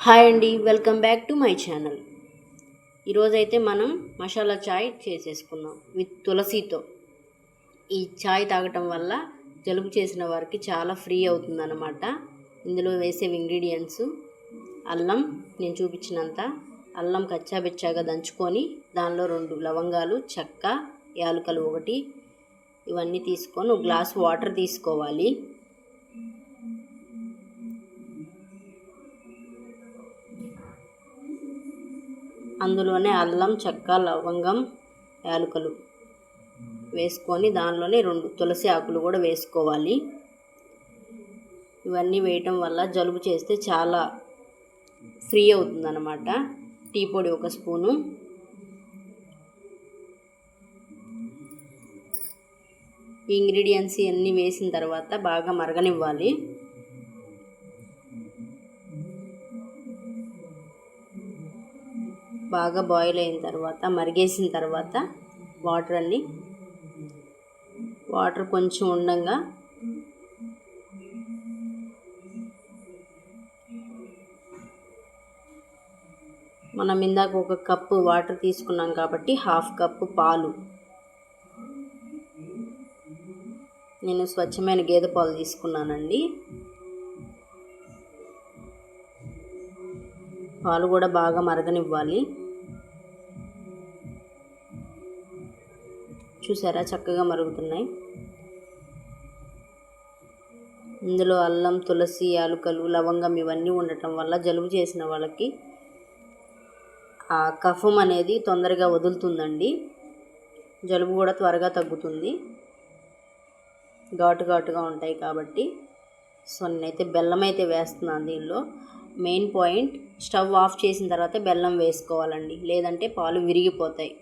Hi అండి, welcome back to my channel. ఈరోజైతే మనం మసాలా చాయ్ చేసేసుకుందాం విత్ తులసితో. ఈ చాయ్ తాగటం వల్ల జలుబు చేసిన వారికి చాలా ఫ్రీ అవుతుందన్నమాట. ఇందులో వేసే ఇంగ్రీడియంట్స్ అల్లం, నేను చూపించినంత అల్లం కచ్చాబెచ్చాగా దంచుకొని దానిలో 2 లవంగాలు, చెక్క, యాలకులు 1 ఇవన్నీ తీసుకొని ఒక గ్లాస్ వాటర్ తీసుకోవాలి. అందులోనే అల్లం, చెక్క, లవంగం, యాలకులు వేసుకొని దానిలోనే 2 తులసి ఆకులు కూడా వేసుకోవాలి. ఇవన్నీ వేయటం వల్ల జలుబు చేస్తే చాలా ఫ్రీ అవుతుందన్నమాట. టీ పొడి 1 స్పూను, ఈ ఇంగ్రీడియంట్స్ అన్నీ వేసిన తర్వాత బాగా మరగనివ్వాలి. బాగా బాయిల్ అయిన తర్వాత, మరిగేసిన తర్వాత వాటర్ కొంచెం ఉండంగా మనం ఇందాక 1 కప్పు వాటర్ తీసుకున్నాం కాబట్టి 1/2 కప్పు పాలు, నేను స్వచ్ఛమైన గేదె పాలు తీసుకున్నానండి. పాలు కూడా బాగా మరగనివ్వాలి. చూసారా, చక్కగా మరుగుతున్నాయి. ఇందులో అల్లం, తులసి, యాలకులు, లవంగం ఇవన్నీ ఉండటం వల్ల జలుబు చేసిన వాళ్ళకి ఆ కఫం అనేది తొందరగా వదులుతుందండి. జలుబు కూడా త్వరగా తగ్గుతుంది. ఘాటుగా ఉంటాయి కాబట్టి. సో నేనైతే బెల్లం అయితే వేస్తున్నాను దీనిలో. మెయిన్ పాయింట్, స్టవ్ ఆఫ్ చేసిన తర్వాత బెల్లం వేసుకోవాలండి, లేదంటే పాలు విరిగిపోతాయి.